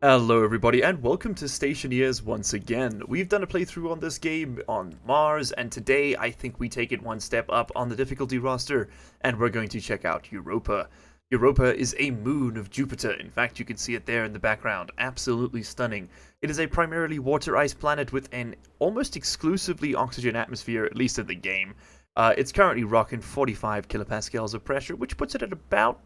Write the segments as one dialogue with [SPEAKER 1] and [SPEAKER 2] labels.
[SPEAKER 1] Hello everybody and welcome to Stationeers once again. We've done a playthrough on this game on Mars, and today I think we take it one step up on the difficulty roster and we're going to check out Europa. Europa is a moon of Jupiter. In fact, you can see it there in the background. Absolutely stunning. It is a primarily water-ice planet with an almost exclusively oxygen atmosphere, at least in the game. It's currently rocking 45 kilopascals of pressure, which puts it at about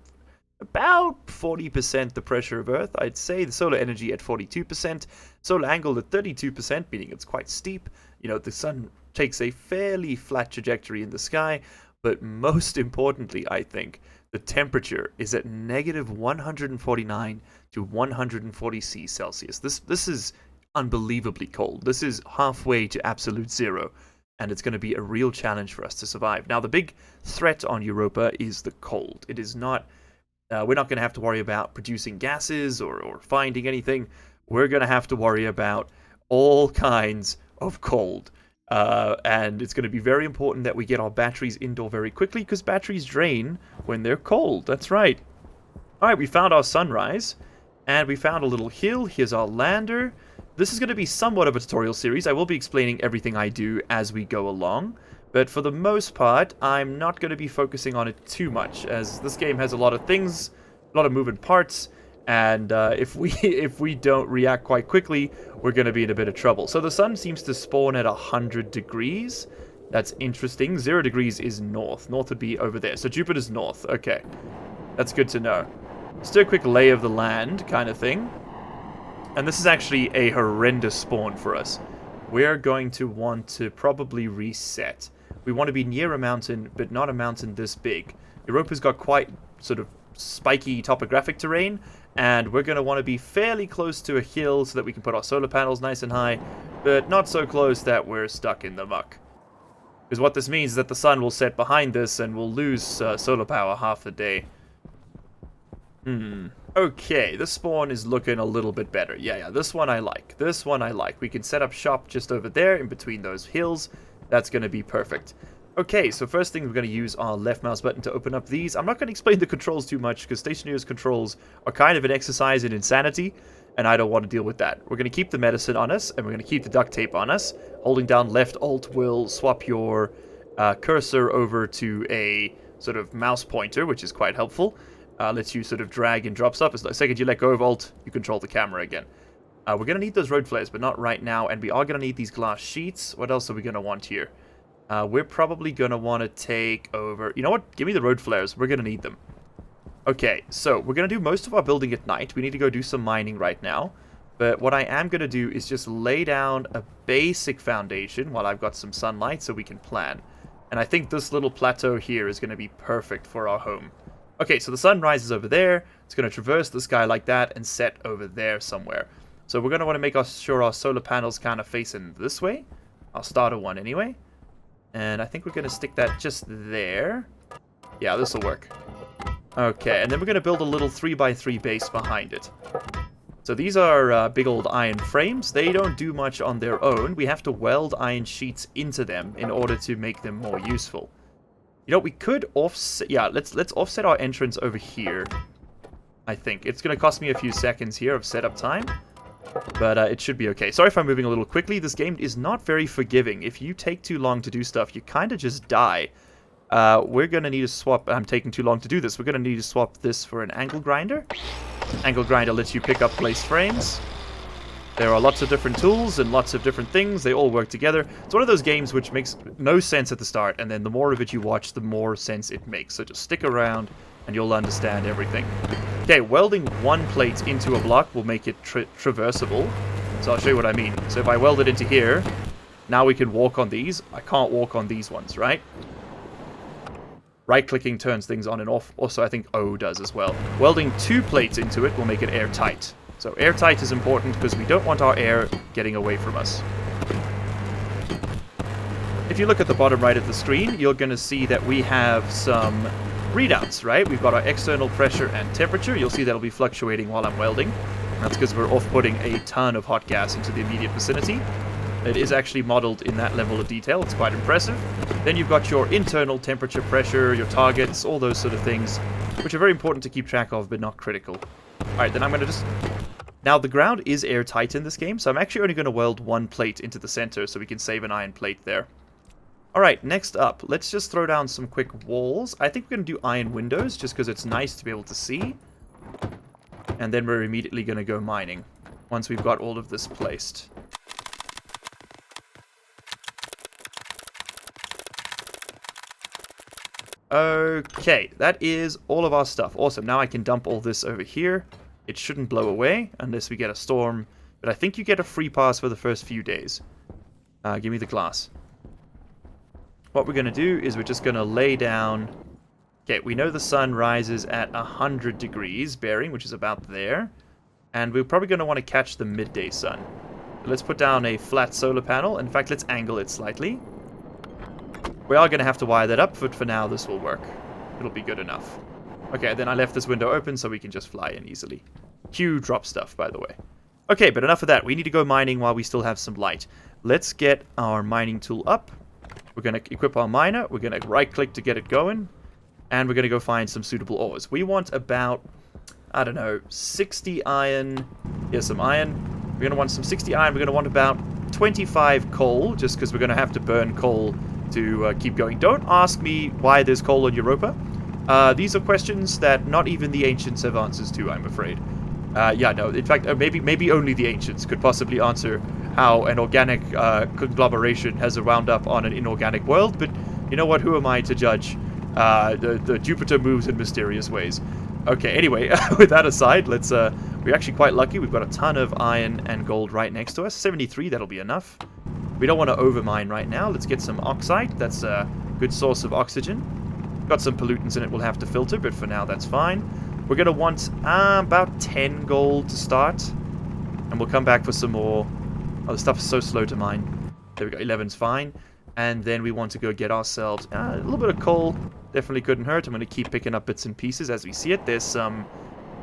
[SPEAKER 1] 40% the pressure of Earth. I'd say the solar energy at 42%, solar angle at 32%, meaning it's quite steep. You know, the sun takes a fairly flat trajectory in the sky, but most importantly, I think, the temperature is at negative 149 to 140 C Celsius. This is unbelievably cold. This is halfway to absolute zero, and it's going to be a real challenge for us to survive. Now, the big threat on Europa is the cold. It is not... we're not going to have to worry about producing gases or finding anything. We're going to have to worry about all kinds of cold. And it's going to be very important that we get our batteries indoor very quickly, because batteries drain when they're cold. That's right. Alright, we found our sunrise. And we found a little hill. Here's our lander. This is going to be somewhat of a tutorial series. I will be explaining everything I do as we go along. But for the most part, I'm not going to be focusing on it too much, as this game has a lot of things, a lot of moving parts, and if we don't react quite quickly, we're going to be in a bit of trouble. So the sun seems to spawn at 100 degrees. That's interesting. 0 degrees is north. North would be over there. So Jupiter's north. Okay. That's good to know. Let's do a quick lay of the land kind of thing. And this is actually a horrendous spawn for us. We're going to want to probably reset. We want to be near a mountain, but not a mountain this big. Europa's got quite sort of spiky topographic terrain, and we're going to want to be fairly close to a hill so that we can put our solar panels nice and high, but not so close that we're stuck in the muck. Because what this means is that the sun will set behind this, and we'll lose solar power half the day. Okay, this spawn is looking a little bit better. Yeah, this one I like. This one I like. We can set up shop just over there in between those hills. That's going to be perfect. Okay, so first thing, we're going to use our left mouse button to open up these. I'm not going to explain the controls too much, because Stationeers controls are kind of an exercise in insanity, and I don't want to deal with that. We're going to keep the medicine on us, and we're going to keep the duct tape on us. Holding down left alt will swap your cursor over to a sort of mouse pointer, which is quite helpful. Lets you sort of drag and drop stuff. The second you let go of alt, you control the camera again. We're going to need those road flares, but not right now. And we are going to need these glass sheets. What else are we going to want here? We're probably going to want to take over... You know what? Give me the road flares. We're going to need them. Okay, so we're going to do most of our building at night. We need to go do some mining right now. But what I am going to do is just lay down a basic foundation while I've got some sunlight so we can plan. And I think this little plateau here is going to be perfect for our home. Okay, so the sun rises over there. It's going to traverse the sky like that and set over there somewhere. So we're going to want to make sure our solar panels kind of face in this way. I'll start a one anyway. And I think we're going to stick that just there. Yeah, this will work. Okay, and then we're going to build a little 3x3 base behind it. So these are big old iron frames. They don't do much on their own. We have to weld iron sheets into them in order to make them more useful. You know, we could offset... Yeah, let's offset our entrance over here. I think. It's going to cost me a few seconds here of setup time. But it should be okay. Sorry if I'm moving a little quickly. This game is not very forgiving. If you take too long to do stuff, you kind of just die. We're going to need to swap... I'm taking too long to do this. We're going to need to swap this for an angle grinder. Angle grinder lets you pick up placed frames. There are lots of different tools and lots of different things. They all work together. It's one of those games which makes no sense at the start, and then the more of it you watch, the more sense it makes. So just stick around, and you'll understand everything. Okay, welding one plate into a block will make it traversable. So I'll show you what I mean. So if I weld it into here, now we can walk on these. I can't walk on these ones, right? Right-clicking turns things on and off. Also, I think O does as well. Welding two plates into it will make it airtight. So airtight is important because we don't want our air getting away from us. If you look at the bottom right of the screen, you're going to see that we have some readouts, right? We've got our external pressure and temperature. You'll see that'll be fluctuating while I'm welding. That's because we're off-putting a ton of hot gas into the immediate vicinity. It is actually modeled in that level of detail. It's quite impressive. Then you've got your internal temperature, pressure, your targets, all those sort of things, which are very important to keep track of, but not critical. Alright, then I'm going to just Now, the ground is airtight in this game, so I'm actually only going to weld one plate into the center so we can save an iron plate there. Alright, next up, let's just throw down some quick walls. I think we're going to do iron windows, just because it's nice to be able to see. And then we're immediately going to go mining, once we've got all of this placed. Okay, that is all of our stuff. Awesome, now I can dump all this over here. It shouldn't blow away, unless we get a storm. But I think you get a free pass for the first few days. Give me the glass. What we're going to do is we're just going to lay down... Okay, we know the sun rises at 100 degrees bearing, which is about there. And we're probably going to want to catch the midday sun. So let's put down a flat solar panel. In fact, let's angle it slightly. We are going to have to wire that up, but for now this will work. It'll be good enough. Okay, then I left this window open so we can just fly in easily. Cue drop stuff, by the way. Okay, but enough of that. We need to go mining while we still have some light. Let's get our mining tool up. We're going to equip our miner. We're going to right-click to get it going. And we're going to go find some suitable ores. We want about, I don't know, 60 iron. Here's some iron. We're going to want some 60 iron. We're going to want about 25 coal, just because we're going to have to burn coal to keep going. Don't ask me why there's coal on Europa. These are questions that not even the ancients have answers to, I'm afraid. Yeah, no, in fact, maybe only the ancients could possibly answer how an organic conglomeration has wound up on an inorganic world, but you know what, who am I to judge? The Jupiter moves in mysterious ways. Okay, anyway, with that aside, we're actually quite lucky. We've got a ton of iron and gold right next to us. 73, that'll be enough. We don't want to overmine right now. Let's get some oxide. That's a good source of oxygen. Got some pollutants in it we'll have to filter, but for now that's fine. We're going to want about 10 gold to start. And we'll come back for some more. Oh, the stuff is so slow to mine. There we go, 11's fine. And then we want to go get ourselves a little bit of coal. Definitely couldn't hurt. I'm going to keep picking up bits and pieces as we see it. There's some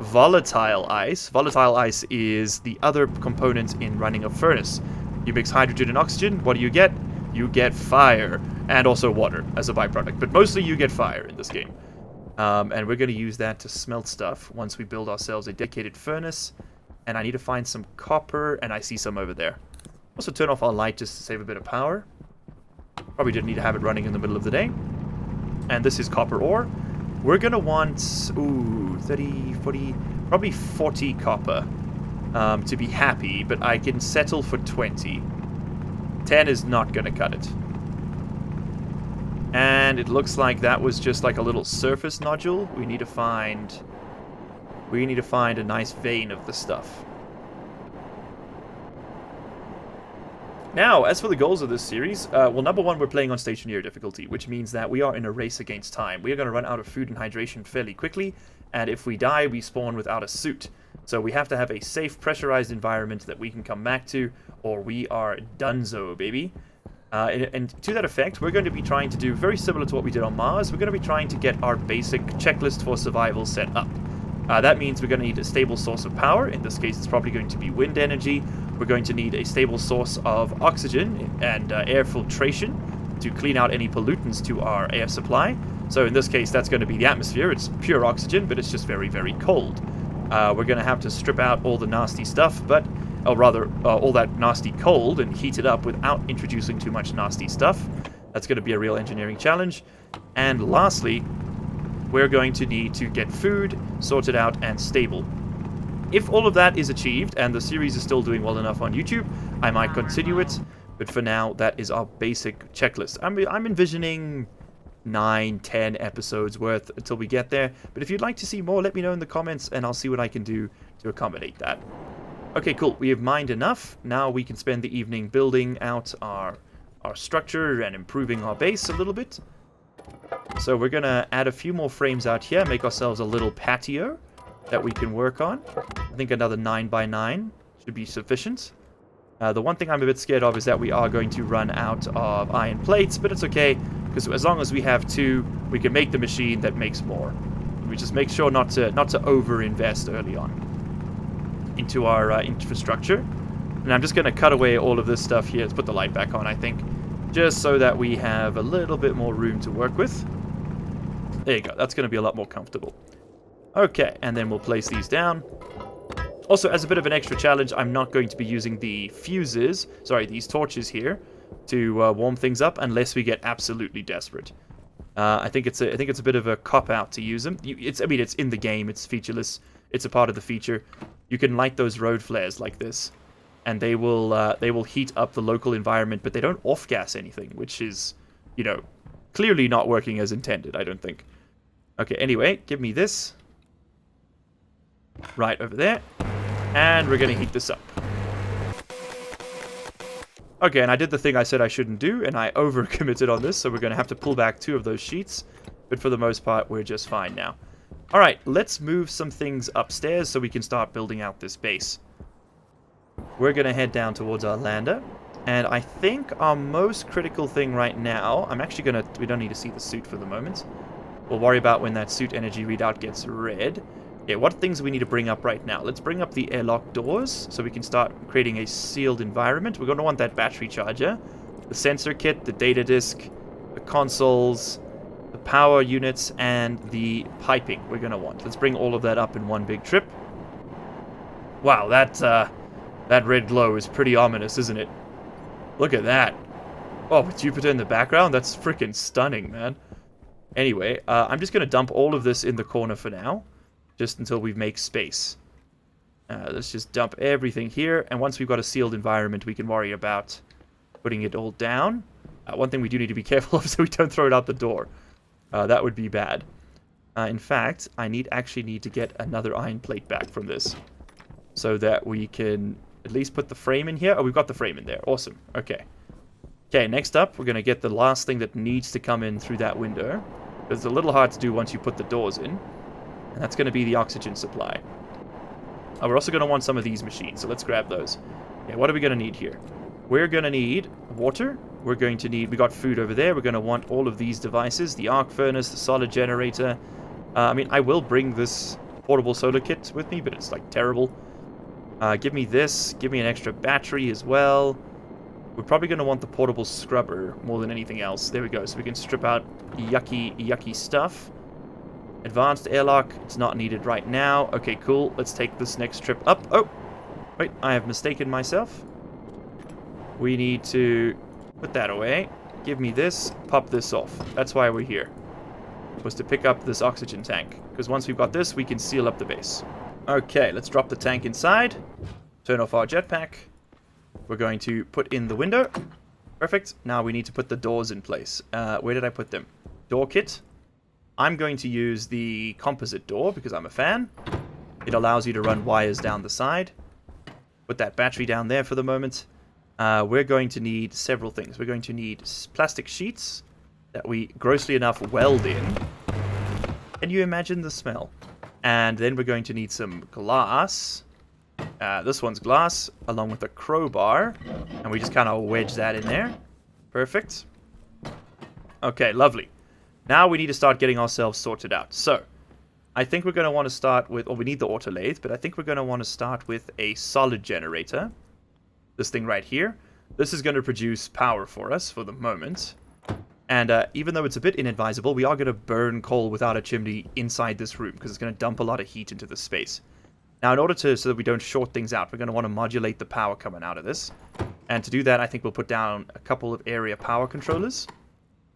[SPEAKER 1] volatile ice. Volatile ice is the other component in running a furnace. You mix hydrogen and oxygen, what do you get? You get fire, and also water as a byproduct. But mostly you get fire in this game. And we're going to use that to smelt stuff once we build ourselves a dedicated furnace. And I need to find some copper, and I see some over there. Also turn off our light just to save a bit of power. Probably didn't need to have it running in the middle of the day. And this is copper ore. We're going to want, 30, 40, probably 40 copper. To be happy, but I can settle for 20. 10 is not going to cut it. And it looks like that was just like a little surface nodule. We need to find a nice vein of the stuff. Now, as for the goals of this series, well, number one, we're playing on Stationeer difficulty, which means that we are in a race against time. We are going to run out of food and hydration fairly quickly, and if we die, we spawn without a suit. So we have to have a safe, pressurized environment that we can come back to, or we are donezo, baby. And to that effect, we're going to be trying to do very similar to what we did on Mars. We're going to be trying to get our basic checklist for survival set up. That means we're going to need a stable source of power. In this case, it's probably going to be wind energy. We're going to need a stable source of oxygen and air filtration to clean out any pollutants to our air supply. So in this case, that's going to be the atmosphere. It's pure oxygen, but it's just very, very cold. We're going to have to strip out all the nasty stuff, but, or rather, all that nasty cold and heat it up without introducing too much nasty stuff. That's going to be a real engineering challenge. And lastly, we're going to need to get food sorted out and stable. If all of that is achieved, and the series is still doing well enough on YouTube, I might continue it, but for now, that is our basic checklist. I'm envisioning 9-10 episodes worth until we get there, but if you'd like to see more, let me know in the comments and I'll see what I can do to accommodate that. Okay, cool, we have mined enough. Now we can spend the evening building out our structure and improving our base a little bit. So we're gonna add a few more frames out here, make ourselves a little patio that we can work on. I think another 9x9 should be sufficient. The one thing I'm a bit scared of is that we are going to run out of iron plates, but it's okay, because as long as we have 2, we can make the machine that makes more. We just make sure not to over-invest early on into our infrastructure. And I'm just going to cut away all of this stuff here. Let's put the light back on, I think, just so that we have a little bit more room to work with. There you go. That's going to be a lot more comfortable. Okay, and then we'll place these down. Also, as a bit of an extra challenge, I'm not going to be using the fuses, sorry, these torches here, to warm things up unless we get absolutely desperate. I think it's a bit of a cop-out to use them. I mean, it's in the game, it's featureless, it's a part of the feature. You can light those road flares like this, and they will heat up the local environment, but they don't off-gas anything, which is, you know, clearly not working as intended, I don't think. Okay, anyway, give me this. Right over there. And we're going to heat this up. Okay, and I did the thing I said I shouldn't do, and I over-committed on this, so we're going to have to pull back 2 of those sheets. But for the most part, we're just fine now. Alright, let's move some things upstairs so we can start building out this base. We're going to head down towards our lander. And I think our most critical thing right now... I'm actually going to... We don't need to see the suit for the moment. We'll worry about when that suit energy readout gets red. Okay, what things do we need to bring up right now? Let's bring up the airlock doors so we can start creating a sealed environment. We're going to want that battery charger, the sensor kit, the data disk, the consoles, the power units, and the piping we're going to want. Let's bring all of that up in one big trip. Wow, that red glow is pretty ominous, isn't it? Look at that. Oh, with Jupiter in the background? That's freaking stunning, man. Anyway, I'm just going to dump all of this in the corner for now. Just until we make space. Let's just dump everything here. And once we've got a sealed environment, we can worry about putting it all down. One thing we do need to be careful of so we don't throw it out the door. That would be bad. In fact, I actually need to get another iron plate back from this. So that we can at least put the frame in here. Oh, we've got the frame in there. Awesome. Okay. Okay, next up, we're going to get the last thing that needs to come in through that window. It's a little hard to do once you put the doors in. And that's going to be the oxygen supply. We're also going to want some of these machines, so let's grab those. Okay, what are we going to need here? We're going to need water. We're going to need... We got food over there. We're going to want all of these devices. The arc furnace, the solid generator. I mean, I will bring this portable solar kit with me, but it's, like, terrible. Give me this. Give me an extra battery as well. We're probably going to want the portable scrubber more than anything else. There we go. So we can strip out yucky stuff. Advanced airlock, it's not needed right now. Okay, cool. Let's take this next trip up. Oh, wait, I have mistaken myself. We need to put that away. Give me this, pop this off. That's why we're here. Was to pick up this oxygen tank. Because once we've got this, we can seal up the base. Okay, let's drop the tank inside. Turn off our jetpack. We're going to put in the window. Perfect. Now we need to put the doors in place. Where did I put them? Door kit. I'm going to use the composite door because I'm a fan. It allows you to run wires down the side. Put that battery down there for the moment. We're going to need several things. We're going to need plastic sheets that we, grossly enough, weld in. Can you imagine the smell? And then we're going to need some glass. This one's glass, along with a crowbar. And we just kind of wedge that in there. Perfect. Okay, lovely. Now we need to start getting ourselves sorted out. So, I think we're going to want to start with... Well, we need the autolathe, but I think we're going to want to start with a solid generator. This thing right here. This is going to produce power for us for the moment. And even though it's a bit inadvisable, we are going to burn coal without a chimney inside this room, because it's going to dump a lot of heat into the space. Now, in order to... so that we don't short things out, we're going to want to modulate the power coming out of this. And to do that, I think we'll put down a couple of area power controllers.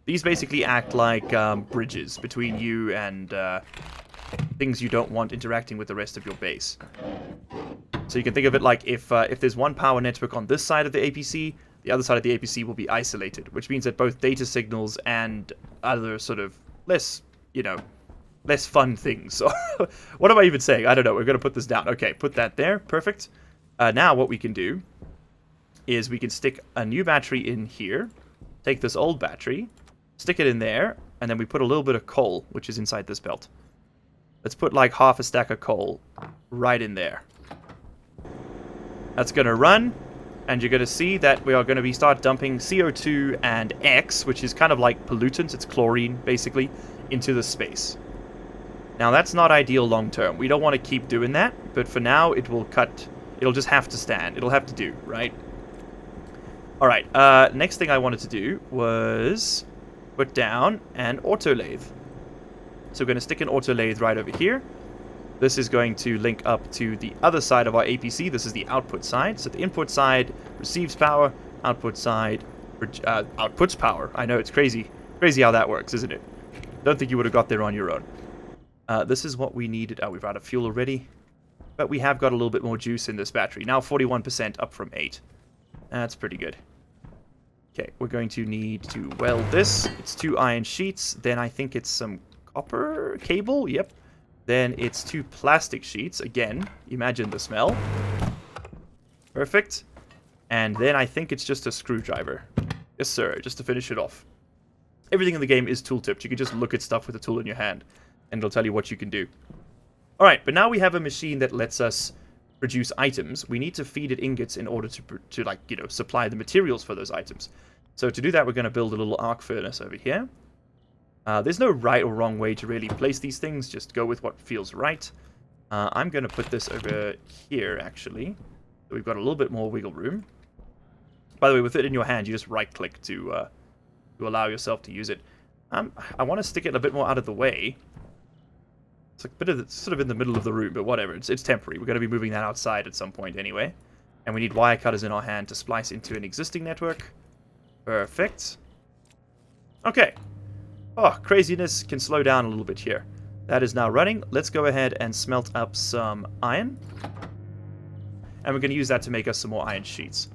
[SPEAKER 1] These basically act like bridges between you and things you don't want interacting with the rest of your base. So you can think of it like if there's one power network on this side of the APC, the other side of the APC will be isolated, which means that both data signals and other sort of less fun things. What am I even saying? I don't know. We're going to put this down. Okay, put that there. Perfect. Now what we can do is we can stick a new battery in here, take this old battery, stick it in there, and then we put a little bit of coal, which is inside this belt. Let's put like half a stack of coal right in there. That's going to run, and you're going to see that we are going to start dumping CO2 and X, which is kind of like pollutants, it's chlorine, basically, into the space. Now, that's not ideal long term. We don't want to keep doing that, but for now, it'll just have to stand. It'll have to do, right? Alright, next thing I wanted to do was put down an autolathe. So we're going to stick an autolathe right over here. This is going to link up to the other side of our APC. This is the output side. So the input side receives power, output side outputs power. I know, it's crazy. Crazy how that works, isn't it? Don't think you would have got there on your own. This is what we needed. Oh, we've out of fuel already. But we have got a little bit more juice in this battery. Now 41% up from 8. That's pretty good. Okay, we're going to need to weld this. It's 2 iron sheets. Then I think it's some copper cable. Yep. Then it's 2 plastic sheets. Again, imagine the smell. Perfect. And then I think it's just a screwdriver. Yes, sir. Just to finish it off. Everything in the game is tool-tipped. You can just look at stuff with a tool in your hand, and it'll tell you what you can do. Alright, but now we have a machine that lets us produce items. We need to feed it ingots in order to like, you know, supply the materials for those items. So to do that, we're going to build a little arc furnace over here. There's no right or wrong way to really place these things. Just go with what feels right. I'm going to put this over here, actually. So we've got a little bit more wiggle room. By the way, with it in your hand, you just right-click to allow yourself to use it. I want to stick it a bit more out of the way. It's like a bit of sort of in the middle of the room, but whatever. It's temporary. We're going to be moving that outside at some point anyway. And we need wire cutters in our hand to splice into an existing network. Perfect. Okay. Oh, craziness can slow down a little bit here. That is now running. Let's go ahead and smelt up some iron. And we're going to use that to make us some more iron sheets.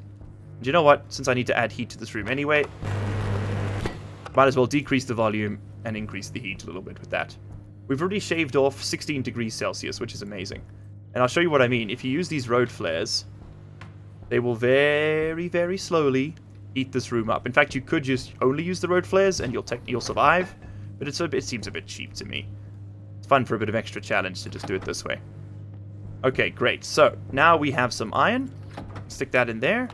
[SPEAKER 1] And you know what? Since I need to add heat to this room anyway, might as well decrease the volume and increase the heat a little bit with that. We've already shaved off 16 degrees Celsius, which is amazing. And I'll show you what I mean. If you use these road flares, they will very, very slowly heat this room up. In fact, you could just only use the road flares and you'll survive, but it seems a bit cheap to me. It's fun for a bit of extra challenge to just do it this way. Okay, great. So now we have some iron. Stick that in there.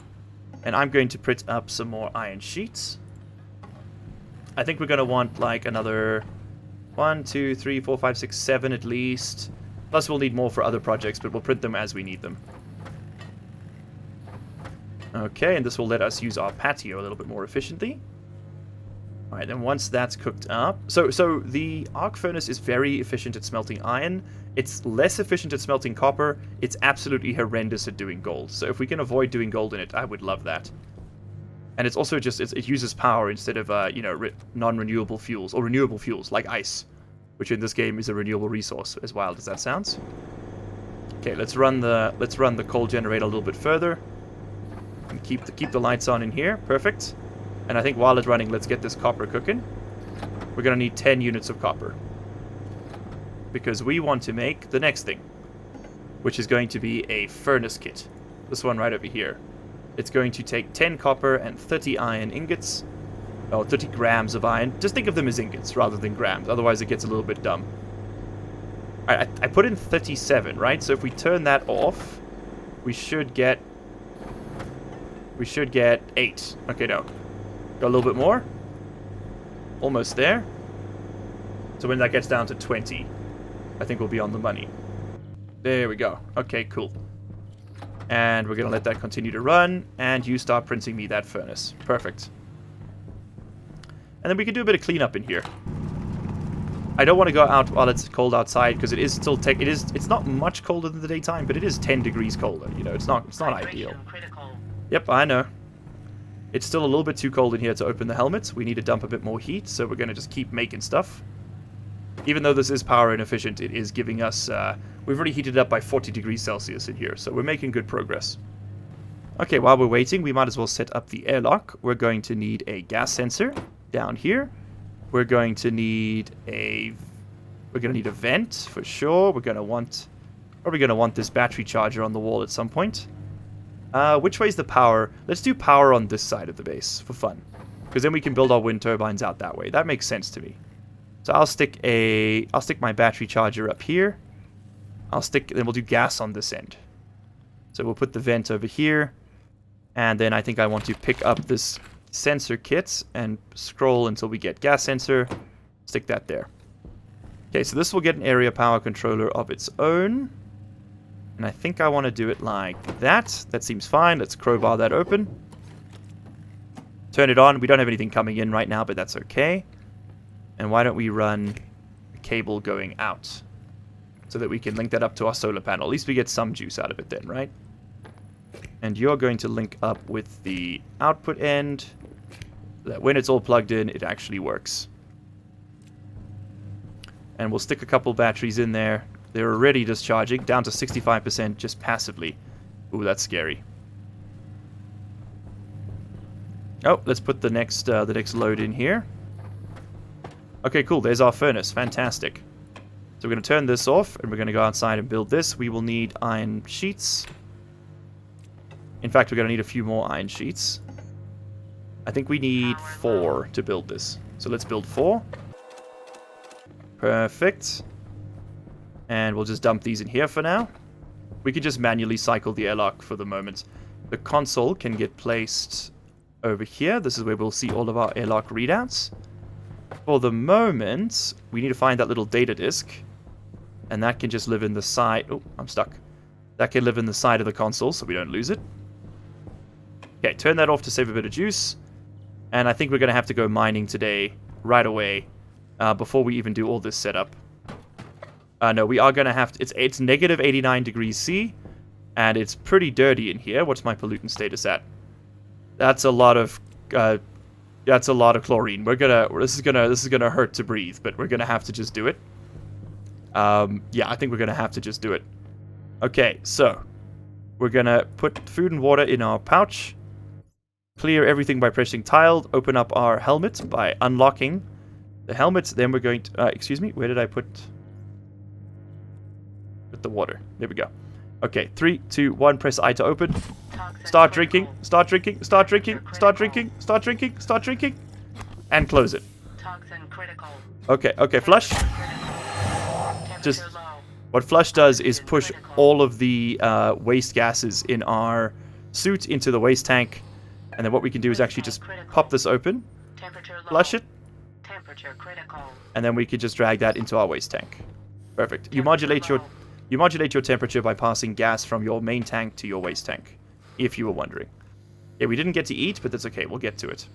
[SPEAKER 1] And I'm going to print up some more iron sheets. I think we're going to want like another 1, 2, 3, 4, 5, 6, 7 at least. Plus we'll need more for other projects, but we'll print them as we need them. Okay, and this will let us use our patio a little bit more efficiently. Alright, then once that's cooked up... So the arc furnace is very efficient at smelting iron. It's less efficient at smelting copper. It's absolutely horrendous at doing gold. So if we can avoid doing gold in it, I would love that. And it's also just, it uses power instead of, you know, non-renewable fuels, or renewable fuels, like ice, which in this game is a renewable resource, as wild as that sounds. Okay, let's run the coal generator a little bit further. And keep the lights on in here. Perfect. And I think while it's running, let's get this copper cooking. We're going to need 10 units of copper. Because we want to make the next thing, which is going to be a furnace kit. This one right over here. It's going to take 10 copper and 30 iron ingots. Oh, 30 grams of iron. Just think of them as ingots rather than grams. Otherwise, it gets a little bit dumb. Alright, I put in 37, right? So if we turn that off, we should get 8. Okay, no. Got a little bit more. Almost there. So when that gets down to 20, I think we'll be on the money. There we go. Okay, cool. And we're going to let that continue to run, and you start printing me that furnace. Perfect. And then we can do a bit of cleanup in here. I don't want to go out while it's cold outside, because it is still it's not much colder than the daytime, but it is 10 degrees colder. You know, it's not ideal. Yep, I know. It's still a little bit too cold in here to open the helmets. We need to dump a bit more heat, so we're going to just keep making stuff. Even though this is power inefficient, it is giving us... we've already heated it up by 40 degrees Celsius in here, so we're making good progress. Okay, while we're waiting, we might as well set up the airlock. We're going to need a gas sensor down here. We're going to need a vent, for sure. We're going to want... Probably going to want this battery charger on the wall at some point. Which way's the power? Let's do power on this side of the base, for fun. Because then we can build our wind turbines out that way. That makes sense to me. So I'll stick my battery charger up here. Then we'll do gas on this end. So we'll put the vent over here. And then I think I want to pick up this sensor kit and scroll until we get gas sensor. Stick that there. Okay, so this will get an area power controller of its own. And I think I want to do it like that. That seems fine. Let's crowbar that open. Turn it on. We don't have anything coming in right now, but that's okay. And why don't we run a cable going out? so that we can link that up to our solar panel. At least we get some juice out of it then, right? And you're going to link up with the output end so that when it's all plugged in, it actually works. And we'll stick a couple batteries in there. They're already discharging, down to 65% just passively. Ooh, that's scary. Oh, let's put the next load in here. Okay, cool. There's our furnace. Fantastic. So we're going to turn this off, and we're going to go outside and build this. We will need iron sheets. In fact, we're going to need a few more iron sheets. I think we need 4 to build this. So let's build 4. Perfect. And we'll just dump these in here for now. We can just manually cycle the airlock for the moment. The console can get placed over here. This is where we'll see all of our airlock readouts. For the moment, we need to find that little data disk. And that can just live in the side... Oh, I'm stuck. That can live in the side of the console so we don't lose it. Okay, turn that off to save a bit of juice. And I think we're going to have to go mining today, right away, before we even do all this setup. No, we are going to have to... It's negative 89 degrees C, and it's pretty dirty in here. What's my pollutant status at? That's a lot of... that's a lot of chlorine. This is gonna hurt to breathe, but we're gonna have to just do it. Yeah, I think we're gonna have to just do it. Okay, so we're gonna put food and water in our pouch. Clear everything by pressing tiled. Open up our helmet by unlocking the helmet. Then we're going to... excuse me, where did I put the water? There we go. Okay, 3, 2, 1, press I to open. Start drinking, start drinking, start drinking, start drinking, start drinking, start drinking. And close it. Okay, flush. Just... What flush does is push all of the waste gases in our suit into the waste tank. And then what we can do is actually just pop this open, flush it, and then we can just drag that into our waste tank. Perfect. You modulate your temperature by passing gas from your main tank to your waste tank, if you were wondering. Yeah, we didn't get to eat, but that's okay. We'll get to it.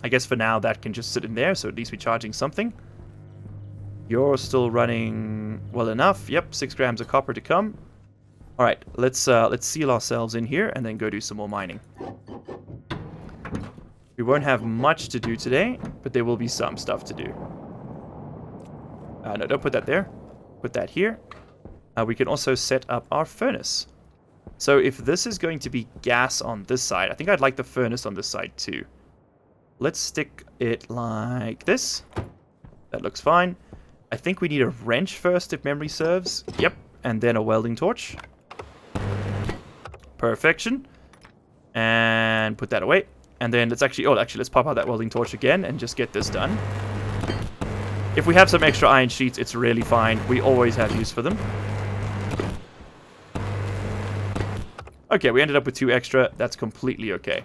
[SPEAKER 1] I guess for now that can just sit in there, so at least we're charging something. You're still running well enough. Yep, 6 grams of copper to come. All right, let's seal ourselves in here and then go do some more mining. We won't have much to do today, but there will be some stuff to do. No, don't put that there. Put that here. We can also set up our furnace. So if this is going to be gas on this side, I think I'd like the furnace on this side too. Let's stick it like this. That looks fine. I think we need a wrench first, if memory serves. Yep, and then a welding torch. Perfection. And put that away. And then let's actually... Oh, let's pop out that welding torch again and just get this done. If we have some extra iron sheets, it's really fine. We always have use for them. Okay, we ended up with 2 extra. That's completely okay.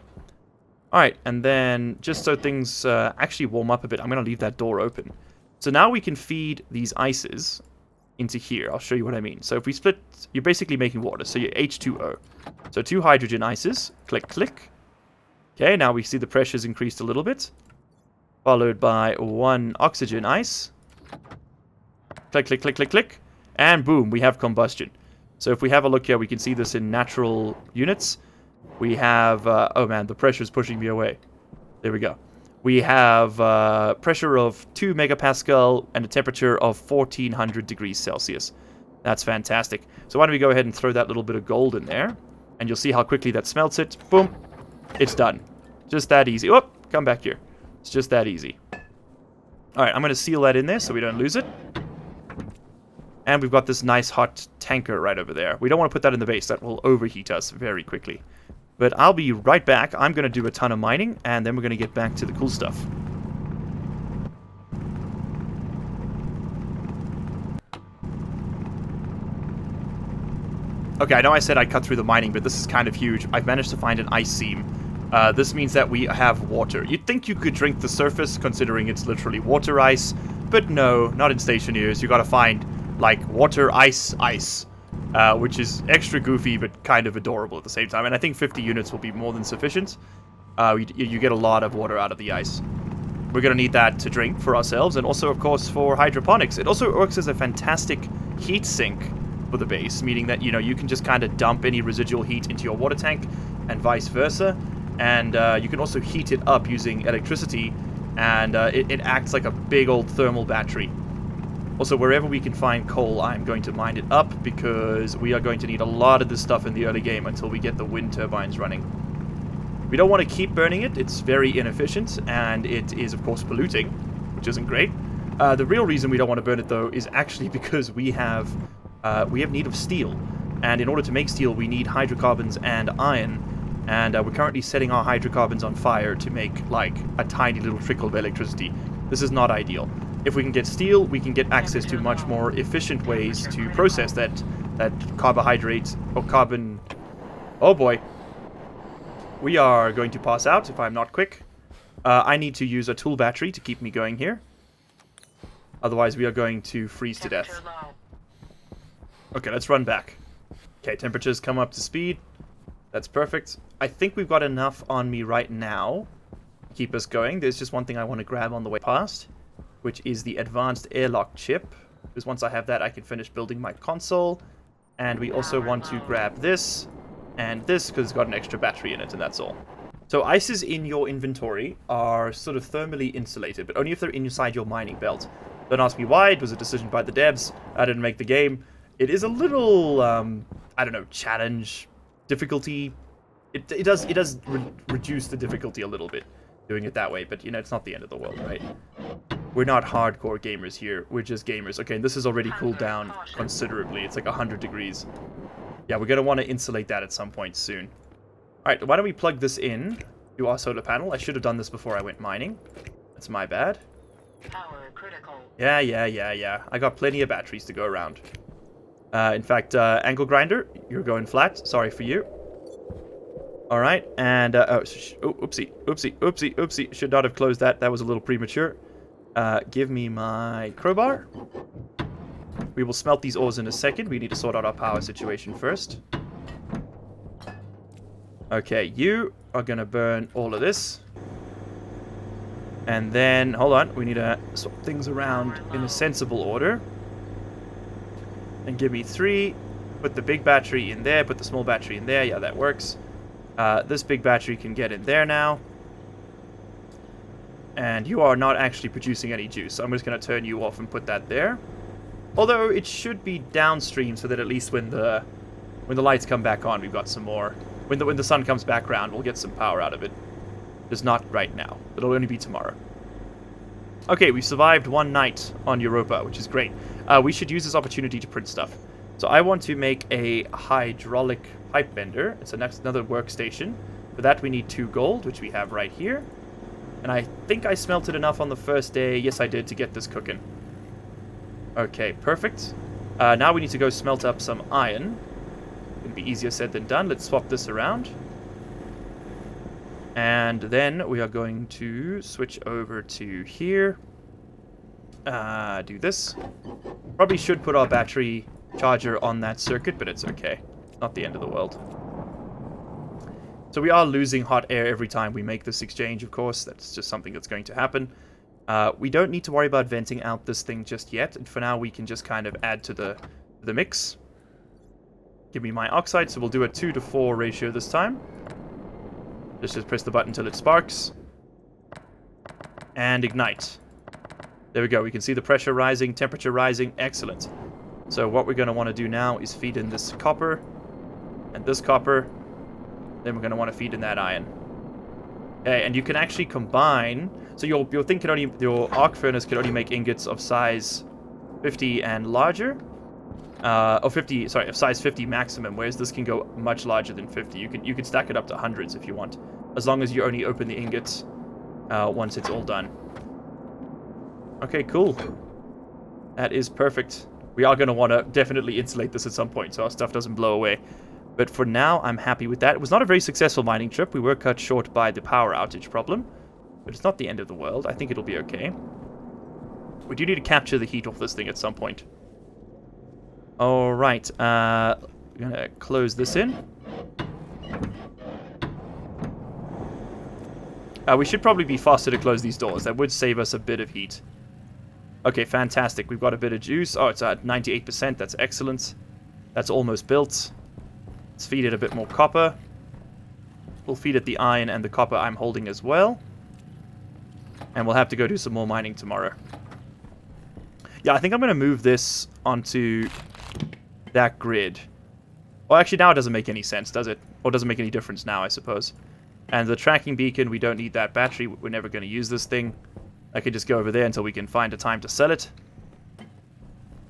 [SPEAKER 1] Alright, and then just so things actually warm up a bit, I'm going to leave that door open. So now we can feed these ices into here. I'll show you what I mean. So if we split, you're basically making water. So you're H2O. So 2 hydrogen ices. Click, click. Okay, now we see the pressure's increased a little bit. Followed by 1 oxygen ice. Click, click, click, click, click. And boom, we have combustion. So if we have a look here, we can see this in natural units. We have... oh man, the pressure is pushing me away. There we go. We have pressure of 2 megapascal and a temperature of 1400 degrees Celsius. That's fantastic. So why don't we go ahead and throw that little bit of gold in there. And you'll see how quickly that smelts it. Boom. It's done. Just that easy. Oh, come back here. It's just that easy. Alright, I'm going to seal that in there so we don't lose it. And we've got this nice hot tanker right over there. We don't want to put that in the base. That will overheat us very quickly. But I'll be right back. I'm going to do a ton of mining, and then we're going to get back to the cool stuff. Okay, I know I said I'd cut through the mining, but this is kind of huge. I've managed to find an ice seam. This means that we have water. You'd think you could drink the surface, considering it's literally water ice. But no, not in Stationeers. You gotta find, like, water ice ice. Which is extra goofy, but kind of adorable at the same time. And I think 50 units will be more than sufficient. You get a lot of water out of the ice. We're going to need that to drink for ourselves, and also, of course, for hydroponics. It also works as a fantastic heat sink for the base, meaning that, you can just kind of dump any residual heat into your water tank, and vice versa. And you can also heat it up using electricity, and it acts like a big old thermal battery. Also, wherever we can find coal, I'm going to mine it up, because we are going to need a lot of this stuff in the early game until we get the wind turbines running. We don't want to keep burning it. It's very inefficient, and it is, of course, polluting, which isn't great. The real reason we don't want to burn it, though, is actually because we have need of steel. And in order to make steel, we need hydrocarbons and iron. And we're currently setting our hydrocarbons on fire to make, like, a tiny little trickle of electricity. This is not ideal. If we can get steel, we can get access to much more efficient ways to process that carbohydrate or carbon. Oh boy. We are going to pass out if I'm not quick. I need to use a tool battery to keep me going here. Otherwise, we are going to freeze to death. Okay, let's run back. Okay, temperatures come up to speed. That's perfect. I think we've got enough on me right now to keep us going. There's just one thing I want to grab on the way past, which is the advanced airlock chip. Because once I have that, I can finish building my console. And we also want to grab this and this, because it's got an extra battery in it, and that's all. So ices in your inventory are sort of thermally insulated, but only if they're inside your mining belt. Don't ask me why. It was a decision by the devs. I didn't make the game. It is a little, I don't know, challenge, difficulty. It does reduce the difficulty a little bit doing it that way, but, it's not the end of the world, right? We're not hardcore gamers here. We're just gamers. Okay, this has already cooled down considerably. It's like 100 degrees. Yeah, we're going to want to insulate that at some point soon. Alright, why don't we plug this in to our solar panel? I should have done this before I went mining. That's my bad.
[SPEAKER 2] Power critical.
[SPEAKER 1] Yeah. I got plenty of batteries to go around. In fact, angle grinder, you're going flat. Sorry for you. Alright, and... oopsie. Should not have closed that. That was a little premature. Give me my crowbar. We will smelt these ores in a second. We need to sort out our power situation first. Okay, you are going to burn all of this. And then, hold on, we need to swap things around in a sensible order. And give me 3. Put the big battery in there, put the small battery in there. Yeah, that works. This big battery can get in there now. And you are not actually producing any juice, so I'm just going to turn you off and put that there. Although it should be downstream, so that at least when the lights come back on, we've got some more. When the sun comes back around, we'll get some power out of it. Just not right now. It'll only be tomorrow. Okay, we've survived one night on Europa, which is great. We should use this opportunity to print stuff. So I want to make a hydraulic pipe bender. It's another workstation. For that, we need 2 gold, which we have right here. And I think I smelted enough on the first day. Yes, I did, to get this cooking. Okay, perfect. Now we need to go smelt up some iron. It'll be easier said than done. Let's swap this around. And then we are going to switch over to here. Do this. Probably should put our battery charger on that circuit, but it's okay. It's not the end of the world. So we are losing hot air every time we make this exchange, of course. That's just something that's going to happen. We don't need to worry about venting out this thing just yet. And for now, we can just kind of add to the mix. Give me my oxide, so we'll do a 2-to-4 ratio this time. Just press the button until it sparks. And ignite. There we go. We can see the pressure rising, temperature rising. Excellent. So what we're going to want to do now is feed in this copper and this copper. Then we're going to want to feed in that iron. Okay, and you can actually combine. So your thing can only, your arc furnace can only make ingots of size 50 and larger. Of size 50 maximum, whereas this can go much larger than 50. You can stack it up to hundreds if you want, as long as you only open the ingots once it's all done. Okay, cool. That is perfect. We are going to want to definitely insulate this at some point so our stuff doesn't blow away. But for now, I'm happy with that. It was not a very successful mining trip. We were cut short by the power outage problem, but it's not the end of the world. I think it'll be okay. We do need to capture the heat off this thing at some point. Alright, we're going to close this in. We should probably be faster to close these doors. That would save us a bit of heat. Okay, fantastic. We've got a bit of juice. Oh, it's at 98%. That's excellent. That's almost built. Let's feed it a bit more copper. We'll feed it the iron and the copper I'm holding as well. And we'll have to go do some more mining tomorrow. Yeah, I think I'm going to move this onto that grid. Well, actually, now it doesn't make any sense, does it? Or it doesn't make any difference now, I suppose. And the tracking beacon, we don't need that battery. We're never going to use this thing. I can just go over there until we can find a time to sell it.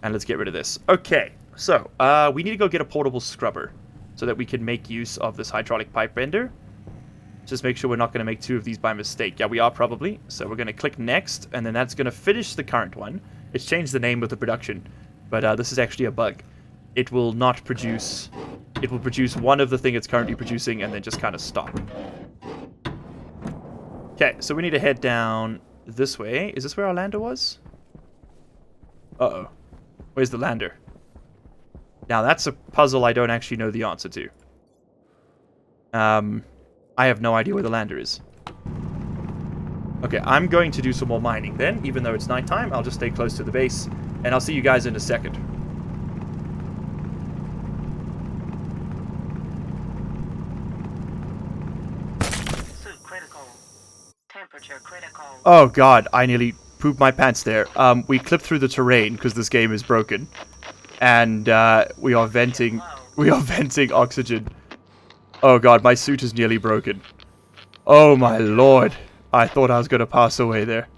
[SPEAKER 1] And let's get rid of this. Okay, so we need to go get a portable scrubber so that we can make use of this hydraulic pipe bender. Just make sure we're not going to make 2 of these by mistake. Yeah, we are probably. So we're going to click next, and then that's going to finish the current one. It's changed the name of the production, but this is actually a bug. It will not produce... It will produce one of the thing it's currently producing and then just kind of stop. Okay, so we need to head down this way. Is this where our lander was? Uh-oh. Where's the lander? Now, that's a puzzle I don't actually know the answer to. I have no idea where the lander is. Okay, I'm going to do some more mining then, even though it's nighttime. I'll just stay close to the base, and I'll see you guys in a second.
[SPEAKER 2] Suit critical. Temperature critical.
[SPEAKER 1] Oh god, I nearly pooped my pants there. We clipped through the terrain because this game is broken, and we are venting oxygen. Oh god, my suit is nearly broken. Oh my lord. I thought I was going to pass away there.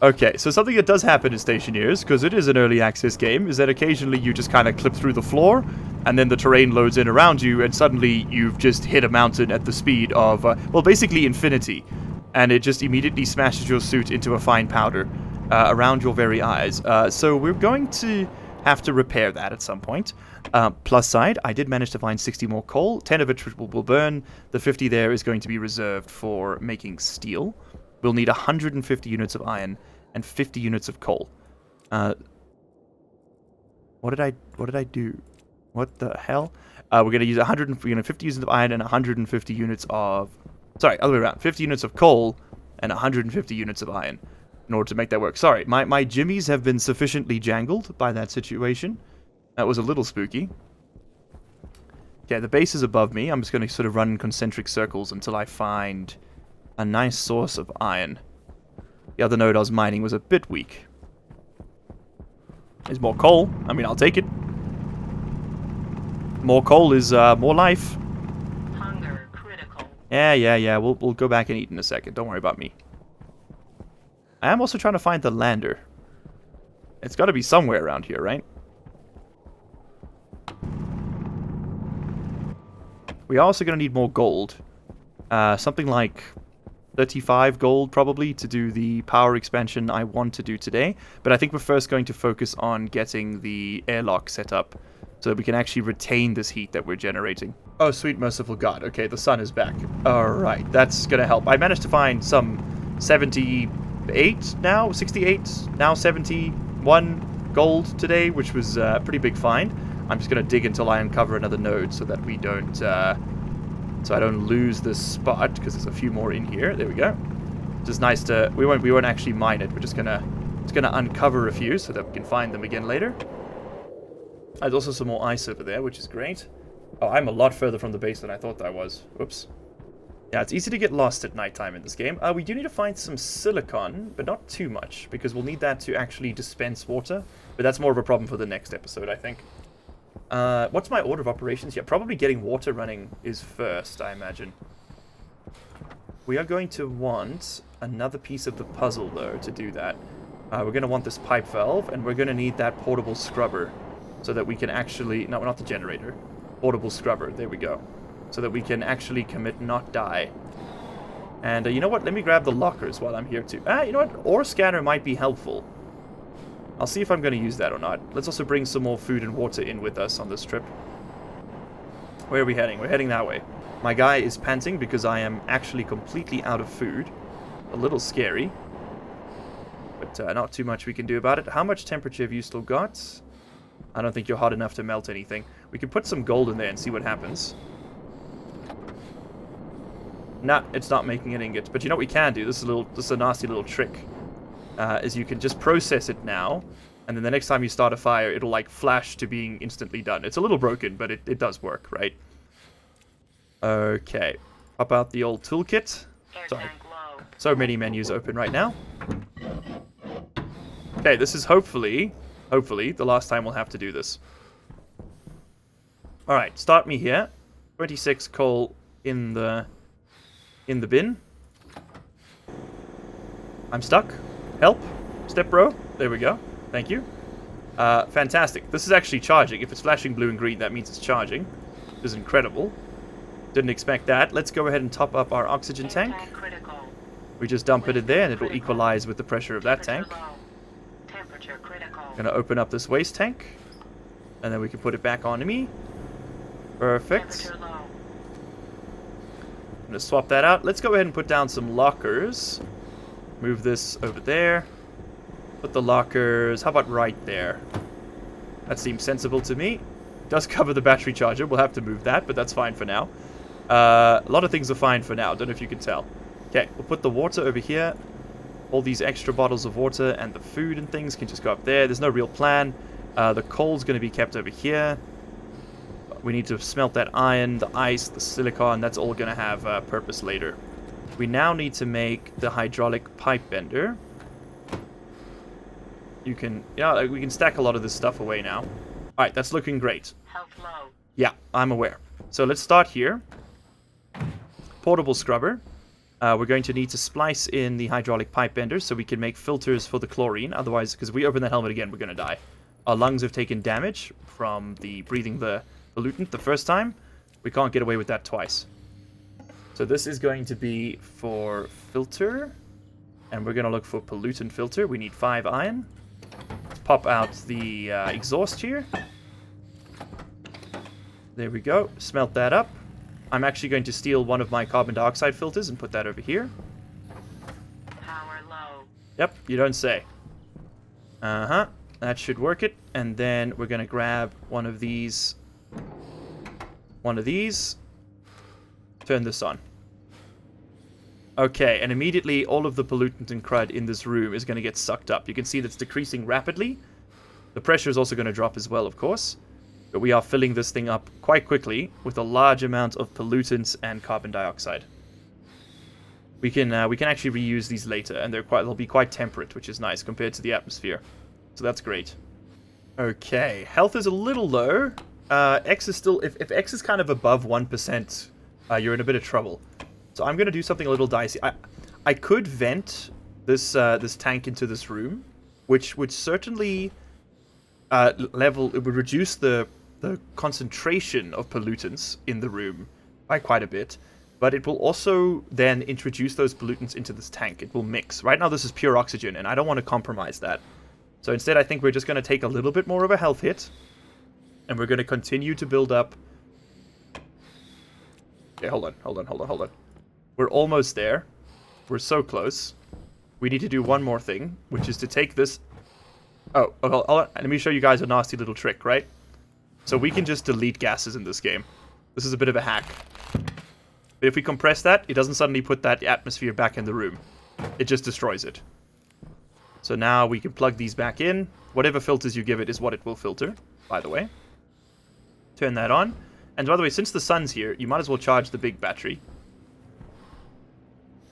[SPEAKER 1] Okay, so something that does happen in Stationeers, because it is an early access game, is that occasionally you just kind of clip through the floor, and then the terrain loads in around you, and suddenly you've just hit a mountain at the speed of, well, basically infinity. And it just immediately smashes your suit into a fine powder around your very eyes. So we're going to have to repair that at some point. Plus side, I did manage to find 60 more coal, 10 of it will burn. The 50 there is going to be reserved for making steel. We'll need 150 units of iron and 50 units of coal. What did I do? What the hell? We're going to use 50 units of iron and 150 units of... Sorry, other way around. 50 units of coal and 150 units of iron in order to make that work. Sorry, my jimmies have been sufficiently jangled by that situation. That was a little spooky. Okay, the base is above me. I'm just going to sort of run in concentric circles until I find a nice source of iron. The other node I was mining was a bit weak. There's more coal. I mean, I'll take it. More coal is more life.
[SPEAKER 2] Hunger critical.
[SPEAKER 1] Yeah. We'll go back and eat in a second. Don't worry about me. I am also trying to find the lander. It's got to be somewhere around here, right? We are also going to need more gold. Something like 35 gold, probably, to do the power expansion I want to do today. But I think we're first going to focus on getting the airlock set up so that we can actually retain this heat that we're generating. Oh, sweet merciful God. Okay, the sun is back. Alright, that's going to help. I managed to find some 78 now, 68, now 71 gold today, which was a pretty big find. I'm just going to dig until I uncover another node so that we don't, so I don't lose this spot, because there's a few more in here. There we go. Just nice to, we won't actually mine it. We're just gonna uncover a few so that we can find them again later. There's also some more ice over there, which is great. Oh, I'm a lot further from the base than I thought I was. Whoops. Yeah, it's easy to get lost at nighttime in this game. We do need to find some silicon, but not too much, because we'll need that to actually dispense water. But that's more of a problem for the next episode, I think. What's my order of operations? Yeah, probably getting water running is first, I imagine. We are going to want another piece of the puzzle, though, to do that. We're going to want this pipe valve, and we're going to need that portable scrubber so that we can actually... No, not the generator. Portable scrubber. There we go. So that we can actually commit, not die. And you know what? Let me grab the lockers while I'm here, too. You know what? Ore scanner might be helpful. I'll see if I'm going to use that or not. Let's also bring some more food and water in with us on this trip. Where are we heading? We're heading that way. My guy is panting because I am actually completely out of food. A little scary. But not too much we can do about it. How much temperature have you still got? I don't think you're hot enough to melt anything. We can put some gold in there and see what happens. Nah, it's not making an ingot. But you know what we can do? This is a nasty little trick. Is you can just process it now, and then the next time you start a fire, it'll like flash to being instantly done. It's a little broken, but it does work, right? Okay. Pop out the old toolkit.
[SPEAKER 2] Air
[SPEAKER 1] Sorry.
[SPEAKER 2] tank low.
[SPEAKER 1] So many menus open right now. Okay, this is hopefully the last time we'll have to do this. Alright, start me here. 26 coal in the bin. I'm stuck. Help. Step bro. There we go. Thank you. Fantastic. This is actually charging. If it's flashing blue and green, that means it's charging. This is incredible. Didn't expect that. Let's go ahead and top up our oxygen tank.
[SPEAKER 2] Critical.
[SPEAKER 1] We just dump it in there and it'll equalize with the pressure of that tank.
[SPEAKER 2] Temperature critical.
[SPEAKER 1] Gonna open up this waste tank. And then we can put it back onto me. Perfect.
[SPEAKER 2] Temperature low.
[SPEAKER 1] I'm gonna swap that out. Let's go ahead and put down some lockers. Move this over there. Put the lockers, how about right there? That seems sensible to me. Does cover the battery charger. We'll have to move that, but that's fine for now. A lot of things are fine for now. Don't know if you can tell. Okay, we'll put the water over here. All these extra bottles of water and the food and things can just go up there. There's no real plan. The coal's going to be kept over here. We need to smelt that iron, the ice, the silicon. That's all going to have purpose later. We now need to make the hydraulic pipe bender. You can, yeah, we can stack a lot of this stuff away now. Alright, that's looking great.
[SPEAKER 2] Health low.
[SPEAKER 1] Yeah, I'm aware. So let's start here. Portable scrubber. We're going to need to splice in the hydraulic pipe bender so we can make filters for the chlorine. Otherwise, because if we open that helmet again, we're going to die. Our lungs have taken damage from the breathing the pollutant the first time. We can't get away with that twice. So this is going to be for filter. And we're going to look for pollutant filter. We need 5 iron. Let's pop out the exhaust here. There we go. Smelt that up. I'm actually going to steal one of my carbon dioxide filters and put that over here.
[SPEAKER 2] Power low.
[SPEAKER 1] Yep, you don't say. Uh-huh. That should work it. And then we're going to grab one of these. One of these. Turn this on. Okay, and immediately all of the pollutant and crud in this room is going to get sucked up. You can see that's decreasing rapidly. The pressure is also going to drop as well, of course. But we are filling this thing up quite quickly with a large amount of pollutants and carbon dioxide. We can actually reuse these later, and they'll be quite temperate, which is nice compared to the atmosphere. So that's great. Okay, health is a little low. X is still, if X is kind of above 1%, you're in a bit of trouble. So I'm going to do something a little dicey. I could vent this tank into this room, which would certainly it would reduce the concentration of pollutants in the room by quite a bit. But it will also then introduce those pollutants into this tank. It will mix. Right now this is pure oxygen, and I don't want to compromise that. So instead I think we're just going to take a little bit more of a health hit. And we're going to continue to build up. Okay, hold on. We're almost there. We're so close. We need to do one more thing, which is to take this... Oh, let me show you guys a nasty little trick, right? So we can just delete gases in this game. This is a bit of a hack. But if we compress that, it doesn't suddenly put that atmosphere back in the room. It just destroys it. So now we can plug these back in. Whatever filters you give it is what it will filter, by the way. Turn that on. And by the way, since the sun's here, you might as well charge the big battery.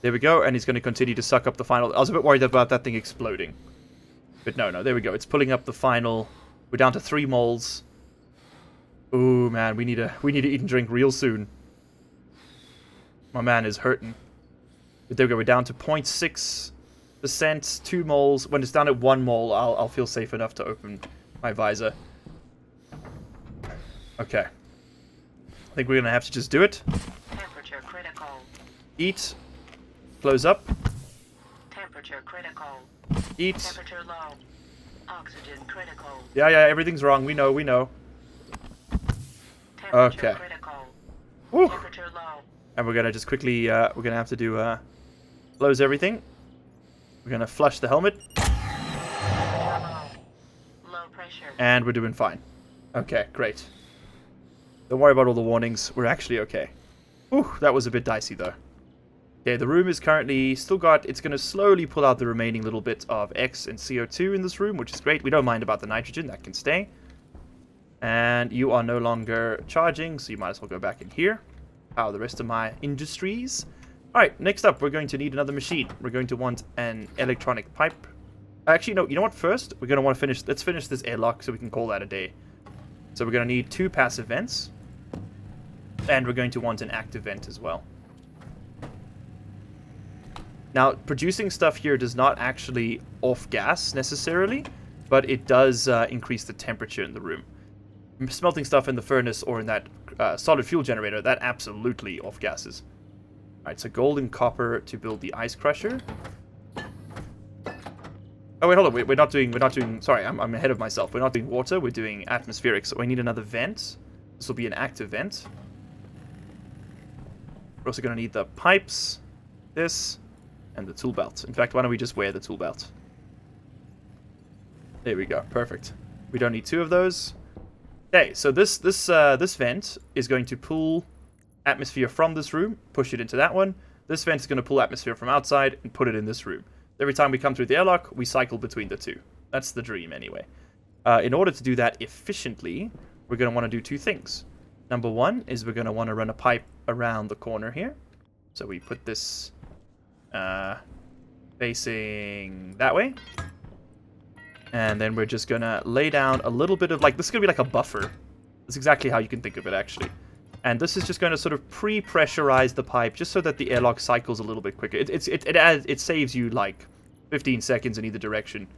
[SPEAKER 1] There we go, and it's going to continue to suck up the final... I was a bit worried about that thing exploding. But no, there we go. It's pulling up the final... We're down to 3 moles. Ooh, man, we need to eat and drink real soon. My man is hurting. But there we go, we're down to 0.6%, 2 moles. When it's down at 1 mole, I'll feel safe enough to open my visor. Okay. I think we're going to have to just do it.
[SPEAKER 2] Temperature critical.
[SPEAKER 1] Eat. Close up.
[SPEAKER 2] Temperature critical.
[SPEAKER 1] Eat.
[SPEAKER 2] Temperature low. Oxygen critical.
[SPEAKER 1] Yeah, everything's wrong. We know.
[SPEAKER 2] Temperature
[SPEAKER 1] Okay.
[SPEAKER 2] critical.
[SPEAKER 1] Woo.
[SPEAKER 2] Temperature low.
[SPEAKER 1] And we're going to just quickly, we're going to have to do, close everything. We're going to flush the helmet.
[SPEAKER 2] Temperature low. Low pressure.
[SPEAKER 1] And we're doing fine. Okay, great. Don't worry about all the warnings. We're actually okay. Whew, that was a bit dicey, though. Okay, the room is currently still got... It's going to slowly pull out the remaining little bit of X and CO2 in this room, which is great. We don't mind about the nitrogen. That can stay. And you are no longer charging, so you might as well go back in here. Power the rest of my industries. Alright, next up, we're going to need another machine. We're going to want an electronic pipe. Actually, no, you know what? First, we're going to want to finish... Let's finish this airlock so we can call that a day. So we're going to need 2 passive vents. And we're going to want an active vent as well. Now, producing stuff here does not actually off-gas necessarily, but it does increase the temperature in the room. Smelting stuff in the furnace or in that solid fuel generator, that absolutely off-gases. Alright, so gold and copper to build the ice crusher. Oh, wait, hold on. We're not doing... Sorry, I'm ahead of myself. We're not doing water. We're doing atmospheric. So we need another vent. This will be an active vent. We're also going to need the pipes. This. And the tool belt. In fact, why don't we just wear the tool belt? There we go. Perfect. We don't need 2 of those. Okay, so this vent is going to pull atmosphere from this room, push it into that one. This vent is going to pull atmosphere from outside and put it in this room. Every time we come through the airlock, we cycle between the 2. That's the dream, anyway. In order to do that efficiently, we're going to want to do 2 things. Number 1 is we're going to want to run a pipe around the corner here. So we put this facing that way. And then we're just going to lay down a little bit of, like, this is going to be like a buffer. That's exactly how you can think of it, actually. And this is just going to sort of pre-pressurize the pipe just so that the airlock cycles a little bit quicker. It saves you, like, 15 seconds in either direction.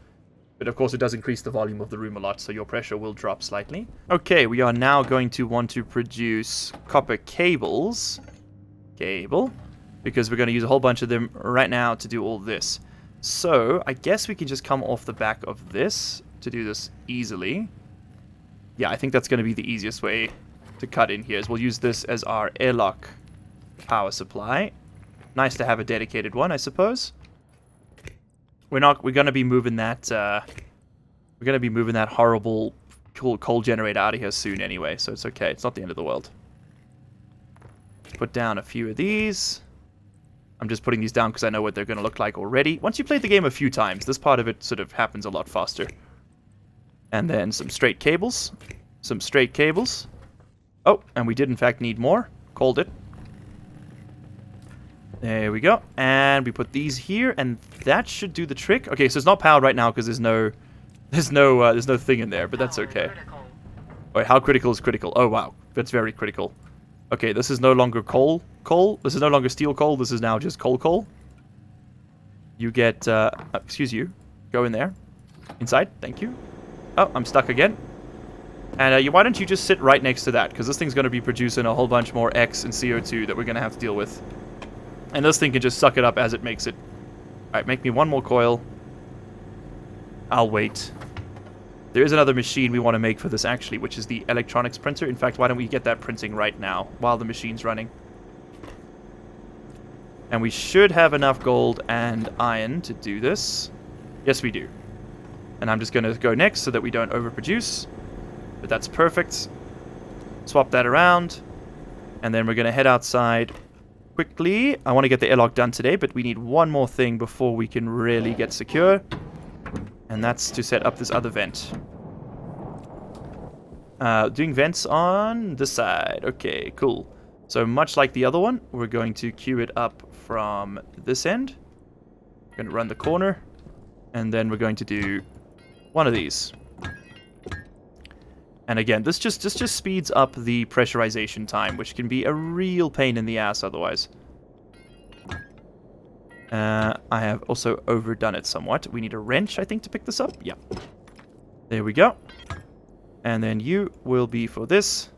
[SPEAKER 1] But, of course, it does increase the volume of the room a lot, so your pressure will drop slightly. Okay, we are now going to want to produce copper cables. Because we're going to use a whole bunch of them right now to do all this. So, I guess we can just come off the back of this to do this easily. Yeah, I think that's going to be the easiest way to cut in here. Is we'll use this as our airlock power supply. Nice to have a dedicated one, I suppose. We're going to be moving that horrible coal generator out of here soon anyway, so it's okay. It's not the end of the world. Let's put down a few of these. I'm just putting these down because I know what they're going to look like already. Once you play the game a few times, this part of it sort of happens a lot faster. And then some straight cables. Some straight cables. Oh, and we did in fact need more. Called it. There we go. And we put these here, and that should do the trick. Okay, so it's not powered right now because there's no thing in there, but that's okay. Wait, how critical is critical? Oh wow, that's very critical. Okay, this is no longer coal. This is no longer steel coal. This is now just coal. You get, excuse you. Go in there. Inside. Thank you. Oh, I'm stuck again. And why don't you just sit right next to that? Because this thing's going to be producing a whole bunch more X and CO2 that we're going to have to deal with. And this thing can just suck it up as it makes it. Alright, make me 1 more coil. I'll wait. There is another machine we want to make for this, actually, which is the electronics printer. In fact, why don't we get that printing right now while the machine's running? And we should have enough gold and iron to do this. Yes, we do. And I'm just going to go next so that we don't overproduce. But that's perfect. Swap that around. And then we're going to head outside quickly. I want to get the airlock done today, but we need 1 more thing before we can really get secure. And that's to set up this other vent. Doing vents on this side. Okay, cool. So much like the other one, we're going to queue it up from this end. We're going to run the corner. And then we're going to do 1 of these. And again, this just speeds up the pressurization time, which can be a real pain in the ass otherwise. I have also overdone it somewhat. We need a wrench, I think, to pick this up. Yeah. There we go. And then you will be for this.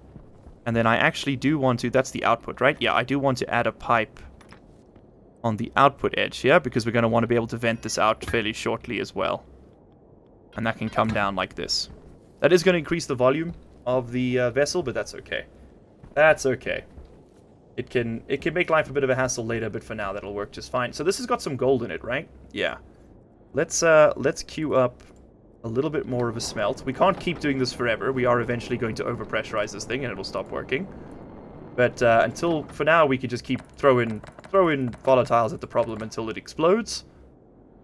[SPEAKER 1] And then I actually do want to... That's the output, right? Yeah, I do want to add a pipe on the output edge here, because we're going to want to be able to vent this out fairly shortly as well. And that can come down like this. That is going to increase the volume of the vessel, but that's okay. That's okay. It can make life a bit of a hassle later, but for now that'll work just fine. So this has got some gold in it, right? Yeah. Let's queue up a little bit more of a smelt. We can't keep doing this forever. We are eventually going to overpressurize this thing and it'll stop working. But for now we can just keep throwing throw in volatiles at the problem until it explodes.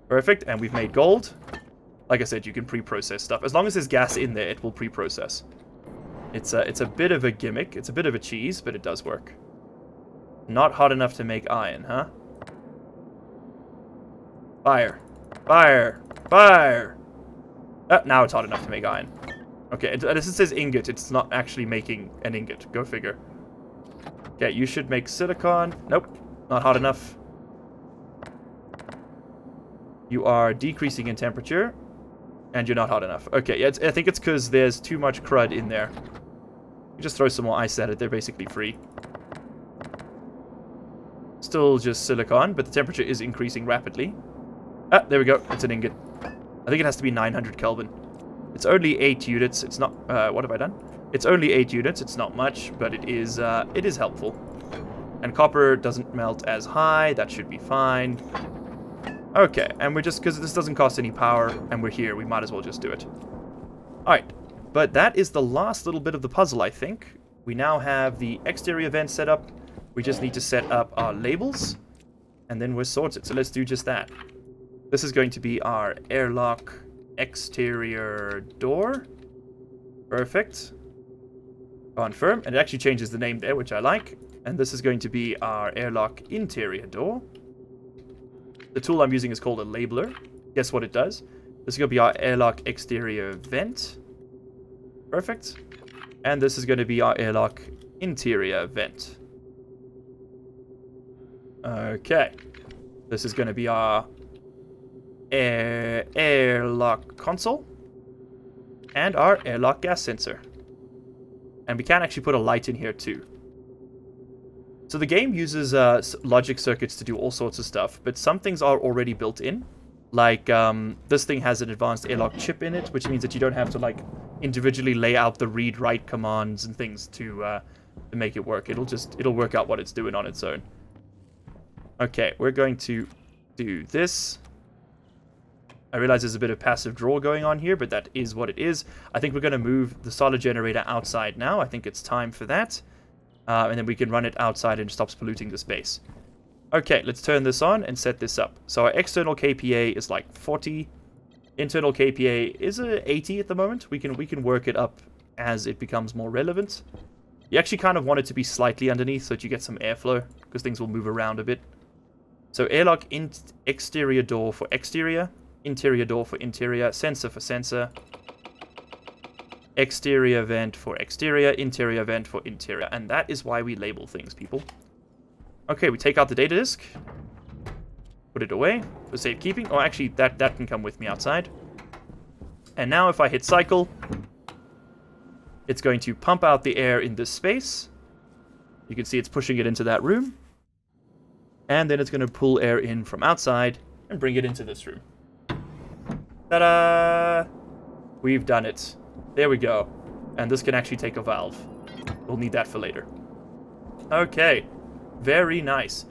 [SPEAKER 1] Perfect, and we've made gold. Like I said, you can pre-process stuff. As long as there's gas in there, it will pre-process. It's a bit of a gimmick. It's a bit of a cheese, but it does work. Not hot enough to make iron, huh? Fire. Fire. Fire. Now it's hot enough to make iron. Okay, this says ingot. It's not actually making an ingot. Go figure. Okay, you should make silicon. Nope. Not hot enough. You are decreasing in temperature. And you're not hot enough. Okay, yeah, I think it's because there's too much crud in there. You just throw some more ice at it. They're basically free. Still just silicon, but the temperature is increasing rapidly. Ah, there we go. It's an ingot. I think it has to be 900 Kelvin. It's only 8 units. It's not... what have I done? It's only 8 units. It's not much, but it is helpful. And copper doesn't melt as high. That should be fine. Okay, and we're just... because this doesn't cost any power, and we're here, we might as well just do it. Alright, but that is the last little bit of the puzzle, I think. We now have the exterior vent set up. We just need to set up our labels, and then we're sorted. So let's do just that. This is going to be our airlock exterior door. Perfect. Confirm. And it actually changes the name there, which I like. And this is going to be our airlock interior door. The tool I'm using is called a labeler. Guess what it does? This is going to be our airlock exterior vent. Perfect. And this is going to be our airlock interior vent. Okay. This is going to be our airlock console. And our airlock gas sensor. And we can actually put a light in here too. So the game uses logic circuits to do all sorts of stuff, but some things are already built in. Like, this thing has an advanced airlock chip in it, which means that you don't have to, like, individually lay out the read-write commands and things to make it work. It'll work out what it's doing on its own. Okay, we're going to do this. I realize there's a bit of passive draw going on here, but that is what it is. I think we're going to move the solid generator outside now. I think it's time for that. And then we can run it outside and it stops polluting the space. Okay, let's turn this on and set this up. So our external KPA is like 40. Internal KPA is 80 at the moment. We can work it up as it becomes more relevant. You actually kind of want it to be slightly underneath so that you get some airflow, because things will move around a bit. So airlock exterior door for exterior, interior door for interior, sensor for sensor. Exterior vent for exterior, interior vent for interior. And that is why we label things, people. Okay, we take out the data disk. Put it away for safekeeping. Oh, actually, that can come with me outside. And now if I hit cycle, it's going to pump out the air in this space. You can see it's pushing it into that room. And then it's going to pull air in from outside and bring it into this room. Ta-da! We've done it. There we go. And this can actually take a valve. We'll need that for later. Okay. Very nice.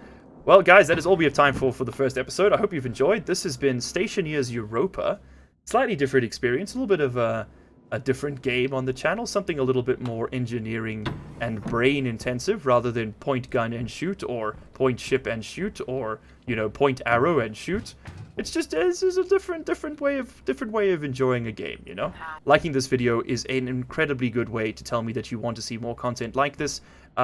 [SPEAKER 1] Well, guys, that is all we have time for the first episode. I hope you've enjoyed. This has been Stationeers Europa. Slightly different experience. A little bit of a different game on the channel. Something a little bit more engineering and brain intensive rather than point gun and shoot, or point ship and shoot, or, you know, point arrow and shoot. It's just, this is a different way of enjoying a game, you know? Liking this video is an incredibly good way to tell me that you want to see more content like this,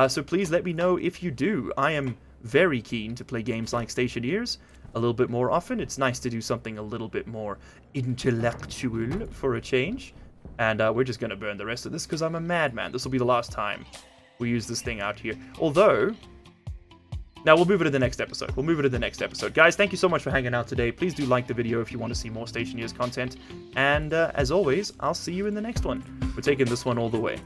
[SPEAKER 1] so please let me know if you do. I am very keen to play games like Stationeers a little bit more often. It's nice to do something a little bit more intellectual for a change, and we're just gonna burn the rest of this because I'm a madman. This will be the last time we use this thing out here. Although... now, we'll move it to the next episode. Guys, thank you so much for hanging out today. Please do like the video if you want to see more Stationeers content. And as always, I'll see you in the next one. We're taking this one all the way.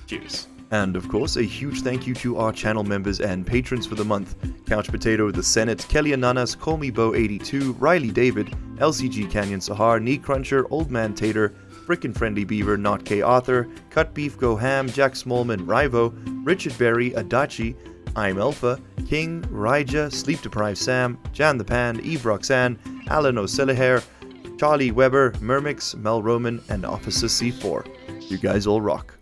[SPEAKER 1] Cheers.
[SPEAKER 3] And of course, a huge thank you to our channel members and patrons for the month. Couch Potato, The Senate, Kelly Ananas, Call Me Bo 82, Riley David, LCG Canyon Sahar, Knee Cruncher, Old Man Tater, Frickin' Friendly Beaver, Not K Arthur, Cut Beef Go Ham, Jack Smallman, Rivo, Richard Berry, Adachi, I'm Alpha, King, Raija, Sleep Deprived Sam, Jan the Pan, Eve Roxanne, Alan O'Selihair, Charlie Weber, Mermix, Mel Roman, and Officer C4. You guys all rock.